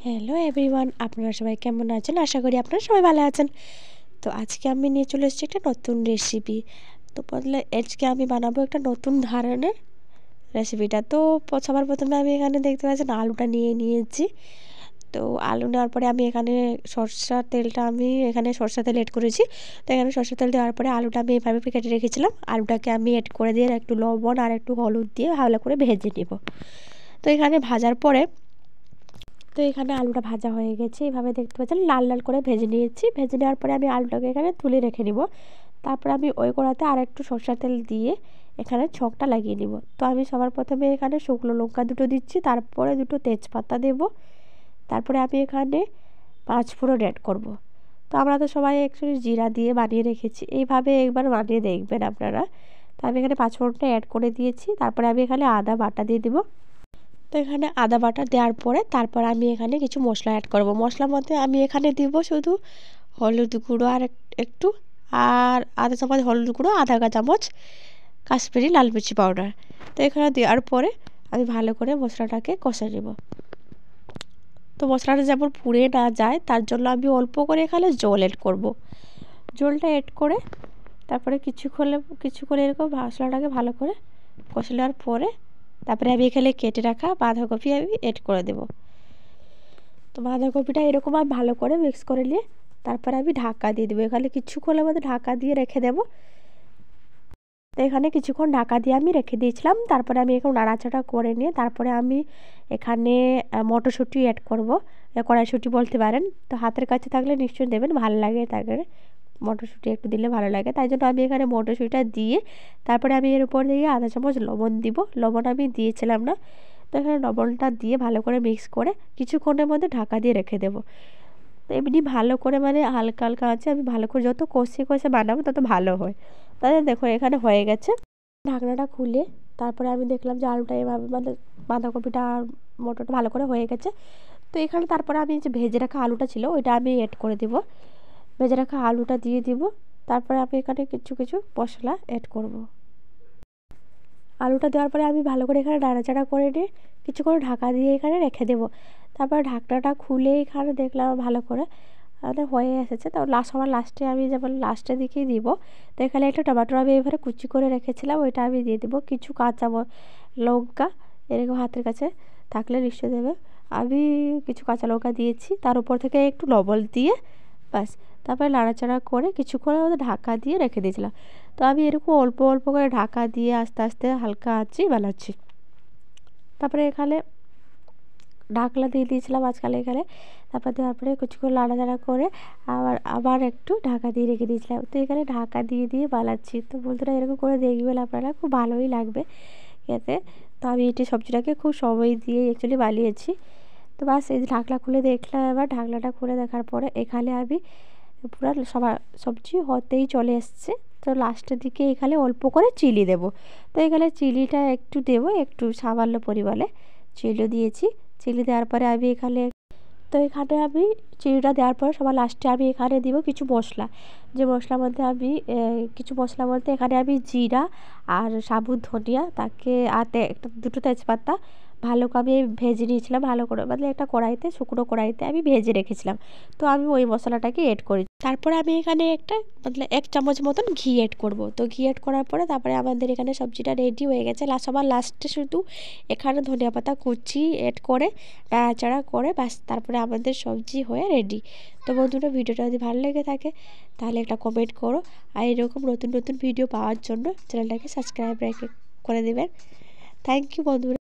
Hello everyone, আপনারা সবাই কেমন আছেন? আশা করি আপনারা সবাই ভালো আছেন। তো আজকে আমি নিয়ে চলে এসেছি একটা নতুন রেসিপি। তো বদলে আজকে আমি বানাবো একটা নতুন ধরনের রেসিপিটা। তো সবার প্রথমে আমি এখানে দেখতে পাচ্ছেন আলুটা নিয়ে নিয়েছি। তো আলু নেওয়ার পরে আমি এখানে সরষার তেলটা আমি এখানে সরষা তেল এড করেছি। তো এখানে সরষা তেল দেওয়ার পরে আলুটা আমি এভাবে কেটে রেখেছিলাম। আলুটাকে আমি এড করে দিয়ে একটু লবণ আর একটু হলুদ দিয়ে ভালো করে ভেজে নিব। তো এখানে ভাজার পরে এখানে আলুটা ভাজা হয়ে গেছে, এইভাবে দেখতে পাচ্ছেন লাল লাল করে ভেজে নিয়েছি। ভেজে নেওয়ার পরে আমি আলুটাকে এখানে তুলে রেখে নিব। তারপর আমি ওই কড়াতে আর একটু সরষের তেল দিয়ে এখানে ছকটা লাগিয়ে নিব। তো আমি সবার প্রথমে এখানে শুকনো লঙ্কা দুটো দিচ্ছি, তারপরে দুটো তেজপাতা দেব, তারপরে আমি এখানে 5 ফোড়ন অ্যাড করব। তো আমরা তো সবাই অ্যাকচুয়ালি জিরা দিয়ে বানিয়ে রেখেছি, এইভাবে একবার বানিয়ে দেখবেন আপনারা। তো আমি এখানে 5 ফোড়নটা অ্যাড করে দিয়েছি। তারপরে আমি এখানে আদা বাটা দিয়ে দিব। তো এখানে আদা বাটা দেওয়ার পরে তারপর আমি এখানে কিছু মশলা অ্যাড করব। মশলার মধ্যে আমি এখানে দিব শুধু হলুদ গুঁড়ো আর একটু, আর আধা চামচ হলুদ গুঁড়ো, আধা চামচ কাশ্মীরি লাল মির্চি পাউডার। তো এখানে দেওয়ার পরে আমি ভালো করে মশলাটাকে কষে নেব। তো মশলাটা যেমন পুড়ে না যায় তার জন্য আমি অল্প করে এখানে জল অ্যাড করব। জলটা অ্যাড করে তারপরে কিছুক্ষণ এরকম মশলাটাকে ভালো করে কষে নেওয়ার পরে তারপরে আমি এখানে কেটে রাখা বাঁধাকপি আমি এড করে দেব। তো বাঁধাকপিটা এরকম আমি ভালো করে মিক্স করে নিয়ে তারপরে আমি ঢাকা দিয়ে দেবো। এখানে কিছুক্ষণের মধ্যে ঢাকা দিয়ে রেখে দেবো। তো এখানে কিছুক্ষণ ঢাকা দিয়ে আমি রেখে দিয়েছিলাম। তারপরে আমি এখন নাড়াচাড়া করে নিয়ে তারপরে আমি এখানে মটরশুঁটি অ্যাড করব, কড়াইশুঁটি বলতে পারেন। তো হাতের কাছে থাকলে নিশ্চয়ই দেবেন, ভালো লাগে। তাকে মটরশুঁটি একটু দিলে ভালো লাগে, তাই জন্য আমি এখানে মটরশুঁটিটা দিয়ে তারপরে আমি এর উপর দিয়ে আধা চামচ লবণ দিব। লবণ আমি দিয়েছিলাম না, তো এখানে লবণটা দিয়ে ভালো করে মিক্স করে কিছুক্ষণের মধ্যে ঢাকা দিয়ে রেখে দেবো। তো এমনি ভালো করে হালকা হালকা আছে আমি ভালো করে যত কষে বানাবো তত ভালো হয়। তাহলে দেখো এখানে হয়ে গেছে। ঢাকনাটা খুলে তারপরে আমি দেখলাম যে আলুটা এভাবে বাঁধাকপিটা আর মটরটা ভালো করে হয়ে গেছে। তো এখানে তারপরে আমি যে ভেজে রাখা আলুটা ছিল ওইটা আমি এড করে দিব। ভেজে রাখা আলুটা দিয়ে দিব। তারপরে আমি এখানে কিছু মশলা অ্যাড করব। আলুটা দেওয়ার পরে আমি ভালো করে এখানে নাড়াচাড়া করে নিয়ে কিছুক্ষণ ঢাকা দিয়ে এখানে রেখে দেবো। তারপর ঢাকনাটা খুলে এখানে দেখলাম ভালো করে হয়ে এসেছে। তো সবার লাস্টে আমি যেমন লাস্টের দিকেই দিব। তো এখানে একটা টমেটো আমি এবারে কুচি করে রেখেছিলাম, ওইটা আমি দিয়ে দেবো। কিছু কাঁচা লঙ্কা এরকম হাতের কাছে থাকলে নিশ্চয়ই দেবে। আমি কিছু কাঁচা লঙ্কা দিয়েছি, তার উপর থেকে একটু লবণ দিয়ে ব্যাস তারপরে নাড়াচাড়া করে কিছুক্ষণ আমাদের ঢাকা দিয়ে রেখে দিয়েছিলাম। তো আমি এরকম অল্প অল্প করে ঢাকা দিয়ে আস্তে আস্তে হালকা আঁচেই বানাচ্ছি। তারপরে এখানে ঢাকলা দিয়ে দিয়েছিলাম আজকাল এখানে। তারপর দেওয়ার পরে কিছুক্ষণ নাড়াচাড়া করে আবার একটু ঢাকা দিয়ে রেখে দিয়েছিলাম। তো এখানে ঢাকা দিয়ে বানাচ্ছি। তো বন্ধুরা এরকম করে দেখবেন আপনারা, খুব ভালোই লাগবে খেতে। তো আমি এটি সবজিটাকে খুব সময় দিয়ে অ্যাকচুয়ালি বানিয়েছি। তো বাস এই যে ঢাকনা খুলে দেখলাম, এবার ঢাকনাটা খুলে দেখার পরে এখানে আমি পুরো সবজি হতেই চলে এসছে। তো লাস্টের দিকে এখানে অল্প করে চিলি দেব। তো এখানে চিলিটা একটু দেবো, একটু সামান্য পরিমাণে চিলি দিয়েছি। চিলি দেওয়ার পরে আমি এখানে চিনিটা দেওয়ার পর সবার লাস্টে আমি এখানে দিব কিছু মশলা। যে মশলার মধ্যে আমি কিছু মশলা বলতে এখানে আমি জিরা আর সাবুত ধনিয়া তাকে দুটো তেজপাতা ভালো করে আমি ভেজে নিয়েছিলাম, ভালো করে একটা কড়াইতে, শুকনো কড়াইতে আমি ভেজে রেখেছিলাম। তো আমি ওই মশলাটাকে এড করি। তারপরে আমি এখানে একটা 1 চামচ মতন ঘি এড করব। তো ঘি এড করার পরে তারপরে আমাদের এখানে সবজিটা রেডি হয়ে গেছে। সবার লাস্টে শুধু এখানে ধনিয়া পাতা কুচি এড করে নাড়াচাড়া করে ব্যাস তারপরে আমাদের সবজি হয়ে রেডি। তো বন্ধুরা ভিডিওটা যদি ভালো লেগে থাকে তাহলে একটা কমেন্ট করো, আর এরকম নতুন ভিডিও পাওয়ার জন্য চ্যানেলটাকে সাবস্ক্রাইব করে দেবেন। থ্যাংক ইউ বন্ধুরা।